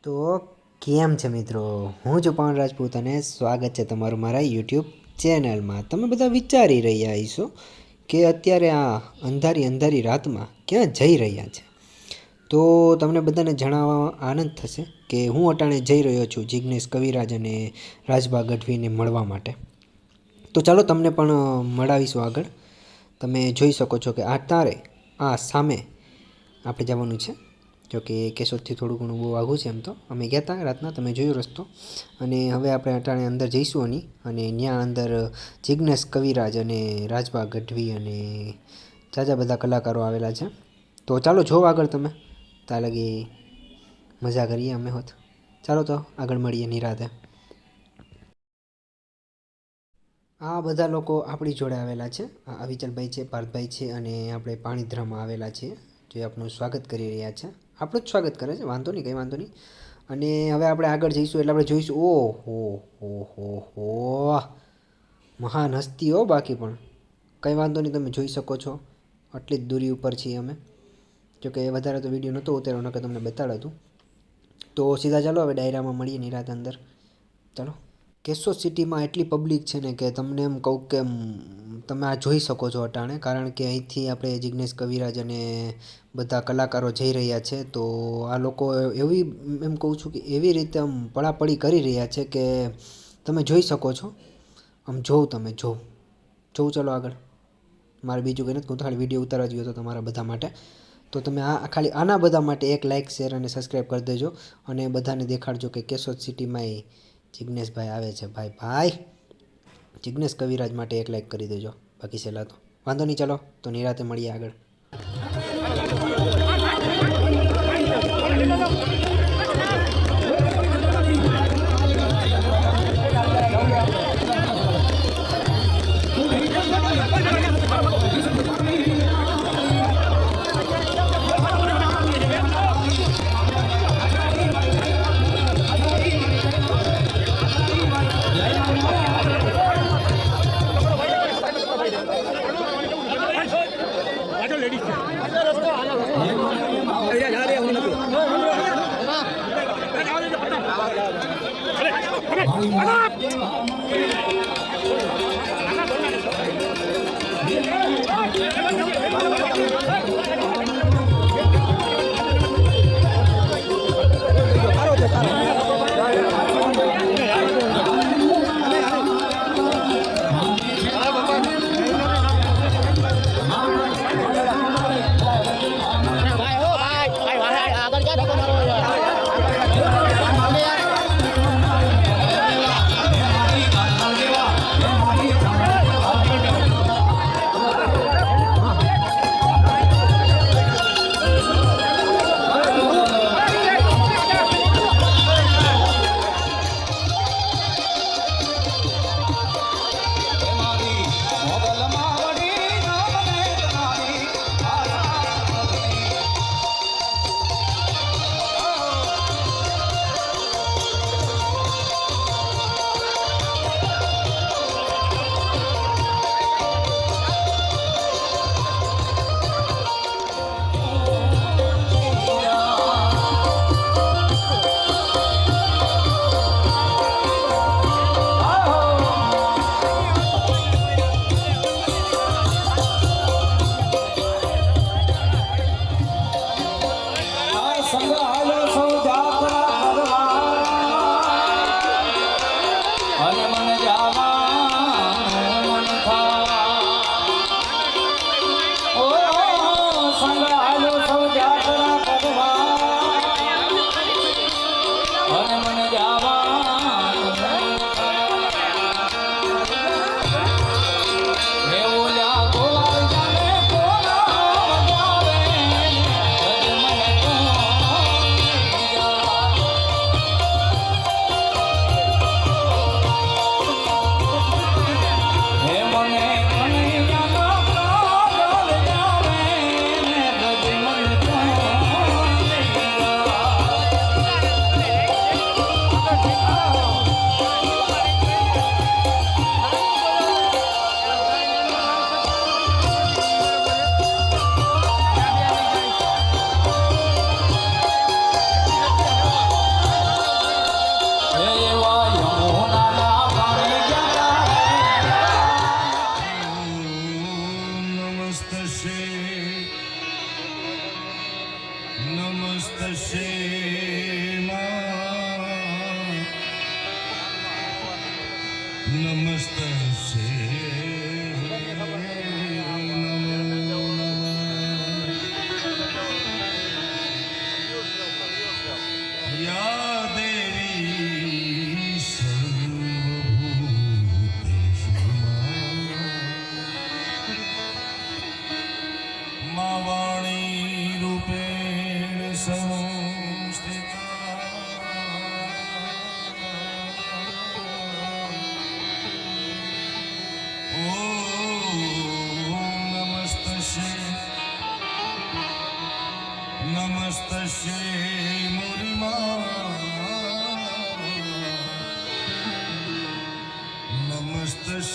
તો કેમ છે મિત્રો, હું છું પવન રાજપૂત અને સ્વાગત છે તમારું મારા યુટ્યુબ ચેનલમાં। તમે બધા વિચારી રહ્યા હશો કે અત્યારે આ અંધારી અંધારી રાતમાં ક્યાં જઈ રહ્યા છે। તો તમને બધાને જણાવવા આનંદ થશે કે હું અટાણે જઈ રહ્યો છું જિગ્નેશ કવિરાજ અને રાજબા ગઢવીને મળવા માટે। તો ચાલો તમને પણ મળાવીશું આગળ। તમે જોઈ શકો છો કે આ તારે આ સામે આપણે જવાનું છે, જો કે કેશોદથી થોડું ઘણું બહુ આઘું છે। એમ તો અમે ગયા હતા રાતના, તમે જોયો રસ્તો। અને હવે આપણે અટાણે અંદર જઈશું અને ત્યાં અંદર જિગ્નેશ કવિરાજ અને રાજબા ગઢવી અને જાજા બધા કલાકારો આવેલા છે। તો ચાલો જોવો આગળ તમે, ત્યાં લગી મજા કરીએ અમે હોત। ચાલો તો આગળ મળીએ નિરાતે। આ બધા લોકો આપણી જોડે આવેલા છે, અવિચલભાઈ છે, પાર્થભાઈ છે અને આપણે પાણીધ્રામાં આવેલા છીએ, જે આપણું સ્વાગત કરી રહ્યા છે। આપણું જ સ્વાગત કરે છે, વાંધો નહીં, કંઈ વાંધો નહીં। અને હવે આપણે આગળ જઈશું એટલે આપણે જોઈશું, ઓહો મહાન હસ્તીઓ, બાકી પણ કંઈ વાંધો નહીં, તમે જોઈ શકો છો આટલી જ દૂરી ઉપર છીએ અમે। જોકે વધારે તો વિડીયો નહોતો ઉતાર્યો, નકર તમને બતાડ્યું હતું। તો સીધા ચાલો હવે ડાયરામાં મળીએ નિરાતે અંદર, ચાલો। કેશોદ સિટીમાં એટલી પબ્લિક છે ને કે તમને એમ કહું કે તમે આ જોઈ શકો છો અટાણે, કારણ કે અહીંથી આપણે જિગ્નેશ કવિરાજ અને બધા કલાકારો જઈ રહ્યા છે। તો આ લોકો એવી, એમ કહું છું કે એવી રીતે આમ પડાપડી કરી રહ્યા છે કે તમે જોઈ શકો છો। આમ તમે જોવું, ચાલો આગળ। મારે બીજું કંઈ નથી, હું તો ખાલી વિડીયો ઉતારવા ગયો હતો તમારા બધા માટે। તો તમે આ ખાલી આના બધા માટે એક લાઇક, શેર અને સબસ્ક્રાઈબ કરી દેજો અને બધાને દેખાડજો કે કેશોદ સિટીમાં જિગ્નેશભાઈ આવે છે। ભાઈ જિગ્નેશ કવિરાજ માટે એક લાઇક કરી દેજો, બાકી છેલ્લા તો વાંધો નહીં। ચાલો તો નિરાતે મળીએ આગળ।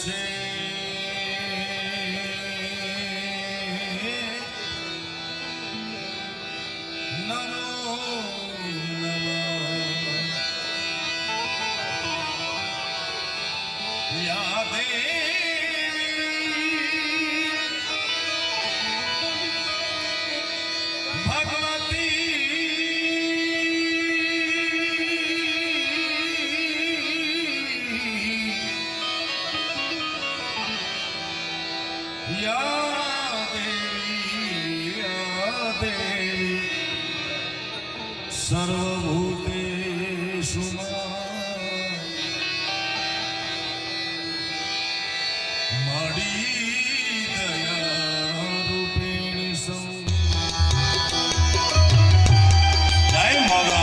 से नमो नमः या भगवती या देवी सर्वभूतेषु मणि दया रूपिणी जय मोगा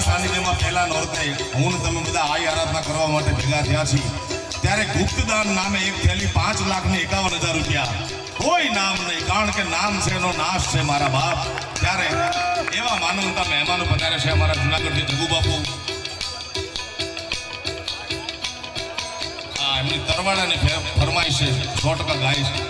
સાનિધ્યમાં પહેલા નોરતે હું ને તમે બધા આઈ આરાધના કરવા માટે ભેગા થયા છીએ ત્યારે ગુપ્તદાન નામે એક થેલી 5,51,000 રૂપિયા કોઈ નામ નહીં કારણ કે નામ છે એનો નાશ છે મારા બાપ ત્યારે એવા માનવતા મહેમાનો પધારે છે અમારા જુનાગઢથી જગુ બાપુ એમની તરવાડાની ફરમાઈશ છે 100% ગાય છે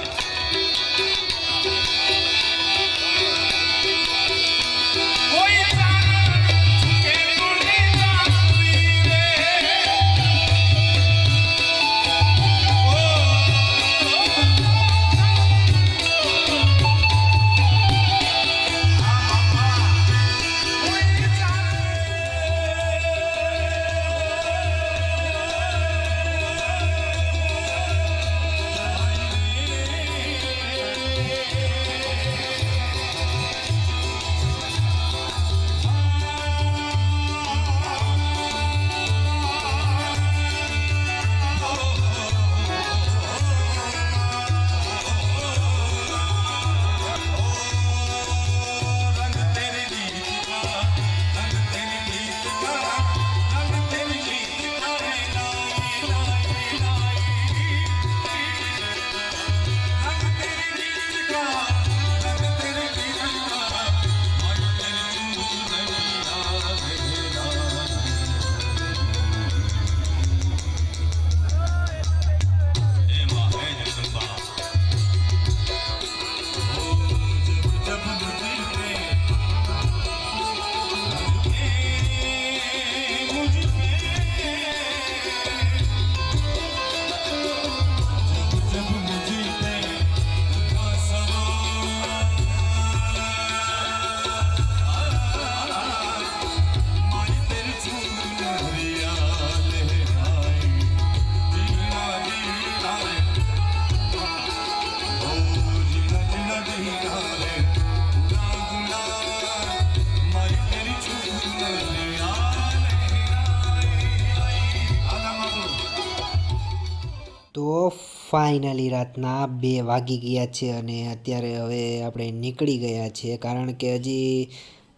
તો ફાઇનલી રાતના 2 વાગી ગયા છે અને અત્યારે હવે આપણે નીકળી ગયા છીએ, કારણ કે હજી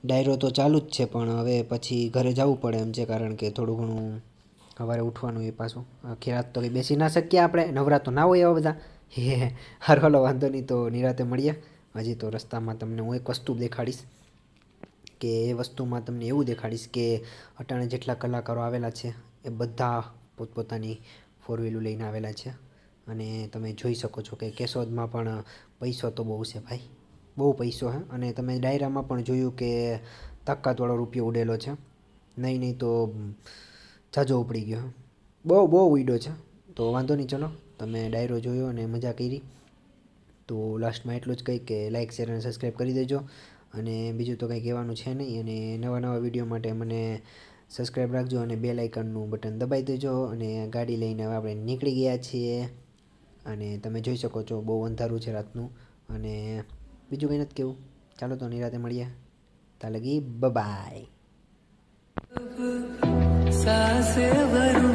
ડાયરો તો ચાલુ જ છે પણ હવે પછી ઘરે જવું પડે એમ છે, કારણ કે થોડું ઘણું સવારે ઉઠવાનું એ પાછું. આખી રાત તો કંઈ બેસી ના શકીએ આપણે, નવરા તો ના હોય એવા બધા. હે હાલો વાંધો નહીં, તો નિરાતે મળીએ. હજી તો રસ્તામાં તમને હું એક વસ્તુ દેખાડીશ, કે એ વસ્તુમાં તમને એવું દેખાડીશ કે અટાણે જેટલા કલાકારો આવેલા છે એ બધા પોતપોતાની ફોર વ્હીલું લઈને આવેલા છે. અને તમે જોઈ શકો છો કે કેશોદમાં પણ પૈસો તો બહુ છે ભાઈ, બહુ પૈસો છે. અને તમે ડાયરામાં પણ જોયું કે તાકાતવાળો રૂપિયો ઉડેલો છે, નહીં તો જાજો ઉપડી ગયો, બહુ ઉડ્યો છે. તો વાંધો નહીં, ચલો તમે ડાયરો જોયો અને મજા કરી. તો લાસ્ટમાં એટલું જ કંઈ કે લાઇક શેર અને સબસ્ક્રાઈબ કરી દેજો. અને બીજું તો કંઈ કહેવાનું છે નહીં. અને નવા વિડીયો માટે મને સબસ્ક્રાઈબ રાખજો અને બેલ આઇકનનું બટન દબાવી દેજો. અને ગાડી લઈને હવે આપણે નીકળી ગયા છીએ અને તમે જોઈ શકો છો બહુ અંધારું છે રાતનું. અને બીજું કંઈ નથી કહેવું, ચાલો તો નિરાતે મળીએ. ત્યાં લગી બાય. सांसें भरूं